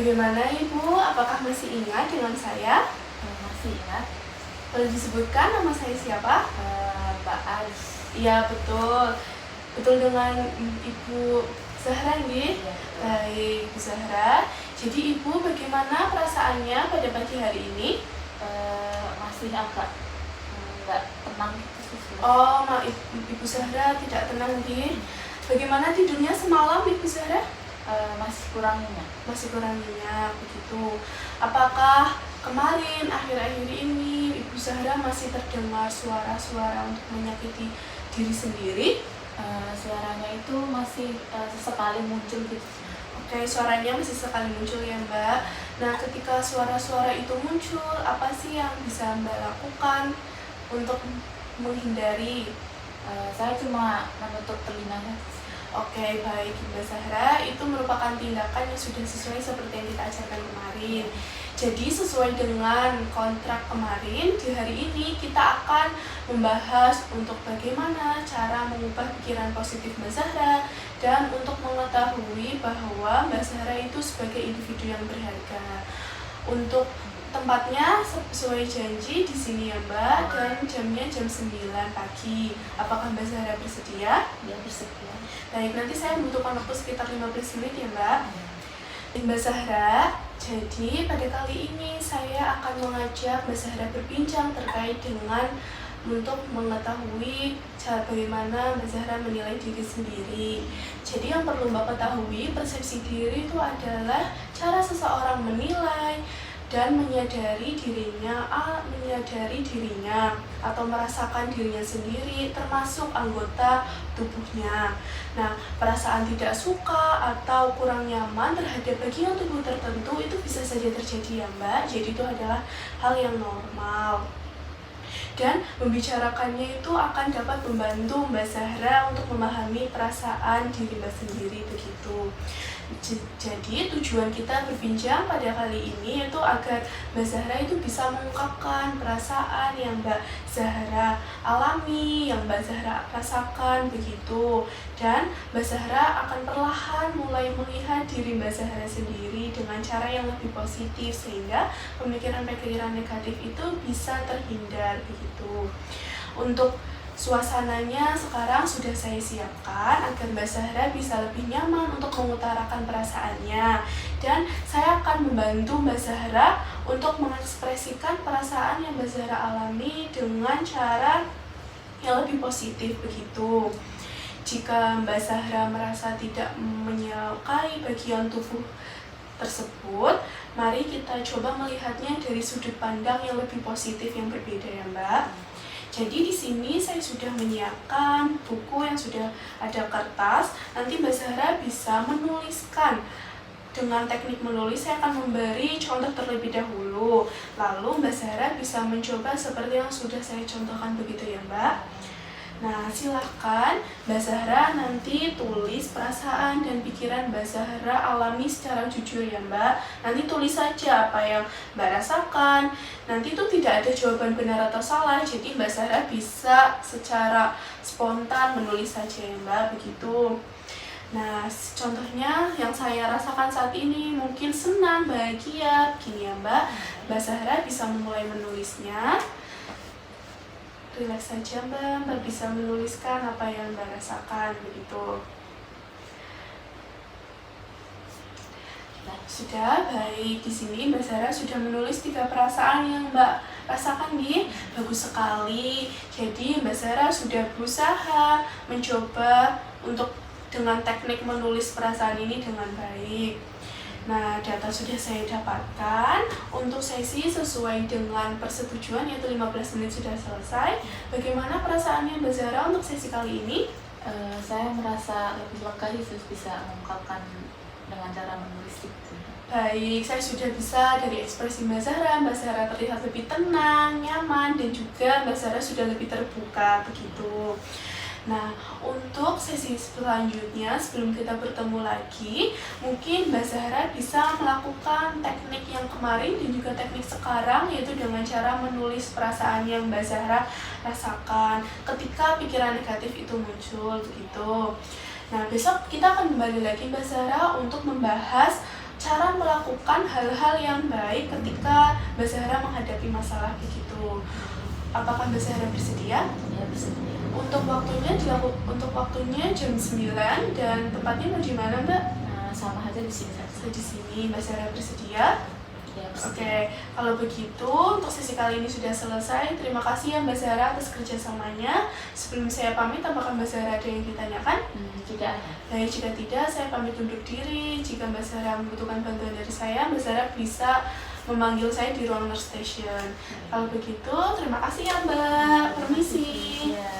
Bagaimana Ibu? Apakah masih ingat dengan saya? Masih ingat. Boleh disebutkan nama saya siapa? Mbak Aris. Iya, betul. Betul dengan Ibu Zahra nih? Iya, Baik, Bu Zahra. Jadi Ibu bagaimana perasaannya pada pagi hari ini? Masih agak nggak tenang gitu sih. Oh, Ibu Zahra tidak tenang nih. Bagaimana tidurnya semalam Ibu Zahra? Masih kurang nyenyak. Masih kurang nyenyak, begitu. Apakah kemarin akhir-akhir ini Ibu Zahra masih terdengar suara-suara untuk menyakiti diri sendiri? Suaranya itu masih sesekali muncul gitu. Oke, suaranya masih sekali muncul ya Mbak. Nah, ketika suara-suara itu muncul, apa sih yang bisa Mbak lakukan untuk menghindari? Saya cuma menutup telinganya. Oke, baik Mbak Zahra, itu merupakan tindakan yang sudah sesuai seperti yang kita ajarkan kemarin. Jadi sesuai dengan kontrak kemarin, di hari ini kita akan membahas untuk bagaimana cara mengubah pikiran positif Mbak Zahra dan untuk mengetahui bahwa Mbak Zahra itu sebagai individu yang berharga. Untuk tempatnya sesuai janji di sini ya Mbak, dan jamnya jam 9 pagi. Apakah Mbak Zahra bersedia? Ya, bersedia. Baik, nanti saya membutuhkan waktu sekitar 15 menit ya Mbak. Mbak Zahra, jadi pada kali ini saya akan mengajak Mbak Zahra berbincang terkait dengan untuk mengetahui cara bagaimana Mbak Zahra menilai diri sendiri. Jadi yang perlu Mbak ketahui, persepsi diri itu adalah cara seseorang menilai dan menyadari dirinya atau merasakan dirinya sendiri termasuk anggota tubuhnya. Nah, perasaan tidak suka atau kurang nyaman terhadap bagian tubuh tertentu itu bisa saja terjadi ya Mbak. Jadi itu adalah hal yang normal. Dan membicarakannya itu akan dapat membantu Mbak Zahra untuk memahami perasaan diri Mbak sendiri begitu. Jadi tujuan kita berbincang pada kali ini yaitu agar Mbak Zahra itu bisa mengungkapkan perasaan yang Mbak Zahra alami, yang Mbak Zahra rasakan begitu. Dan Mbak Zahra akan perlahan mulai melihat diri Mbak Zahra sendiri dengan cara yang lebih positif sehingga pemikiran-pemikiran negatif itu bisa terhindar begitu. Untuk suasananya sekarang sudah saya siapkan agar Mbak Zahra bisa lebih nyaman untuk mengutarakan perasaannya, dan saya akan membantu Mbak Zahra untuk mengekspresikan perasaan yang Mbak Zahra alami dengan cara yang lebih positif begitu. Jika Mbak Zahra merasa tidak menyukai bagian tubuh tersebut, mari kita coba melihatnya dari sudut pandang yang lebih positif yang berbeda ya Mbak. Jadi di sini saya sudah menyiapkan buku yang sudah ada kertas. Nanti Mbak Zahra bisa menuliskan. Dengan teknik menulis saya akan memberi contoh terlebih dahulu. Lalu Mbak Zahra bisa mencoba seperti yang sudah saya contohkan begitu ya Mbak. Nah, silahkan Mbak Zahra nanti tulis perasaan dan pikiran Mbak Zahra alami secara jujur ya Mbak. Nanti tulis saja apa yang Mbak rasakan. Nanti itu tidak ada jawaban benar atau salah, jadi Mbak Zahra bisa secara spontan menulis saja ya Mbak, begitu. Nah, contohnya yang saya rasakan saat ini mungkin senang, bahagia, begini ya Mbak. Mbak Zahra bisa memulai menulisnya. Rileks saja Mbak bisa menuliskan apa yang Mbak rasakan begitu. Nah, sudah baik, di sini Mbak Zahra sudah menulis 3 perasaan yang Mbak rasakan nih. Bagus sekali. Jadi Mbak Zahra sudah berusaha mencoba untuk dengan teknik menulis perasaan ini dengan baik. Nah, data sudah saya dapatkan. Untuk sesi sesuai dengan persetujuan yaitu 15 menit sudah selesai. Bagaimana perasaannya Mbak Zahra untuk sesi kali ini? Saya merasa lebih lega sih, bisa mengungkapkan dengan cara menulis itu. Baik, saya sudah bisa dari ekspresi Mbak Zahra terlihat lebih tenang, nyaman, dan juga Mbak Zahra sudah lebih terbuka begitu. Nah, untuk sesi selanjutnya sebelum kita bertemu lagi, mungkin Mbak Zahra bisa melakukan teknik yang kemarin dan juga teknik sekarang, yaitu dengan cara menulis perasaan yang Mbak Zahra rasakan ketika pikiran negatif itu muncul begitu. Nah, besok kita akan kembali lagi Mbak Zahra untuk membahas cara melakukan hal-hal yang baik ketika Mbak Zahra menghadapi masalah begitu. Apakah Mbak Zahra bersedia? Ya, bersedia. Untuk waktunya jam 9 dan tempatnya mau di mana, Mbak? Nah, sama aja di sini saja. Di sini. Mbak Zahra bersedia? Ya, bersedia. Oke, kalau begitu untuk sesi kali ini sudah selesai. Terima kasih ya Mbak Zahra atas kerjasamanya. Sebelum saya pamit, apakah Mbak Zahra ada yang ditanyakan? Tidak ada. Baik, jika tidak, saya pamit undur diri. Jika Mbak Zahra membutuhkan bantuan dari saya, Mbak Zahra bisa memanggil saya di ruang nurse station. Kalau begitu, terima kasih ya Mbak. Permisi. Ya.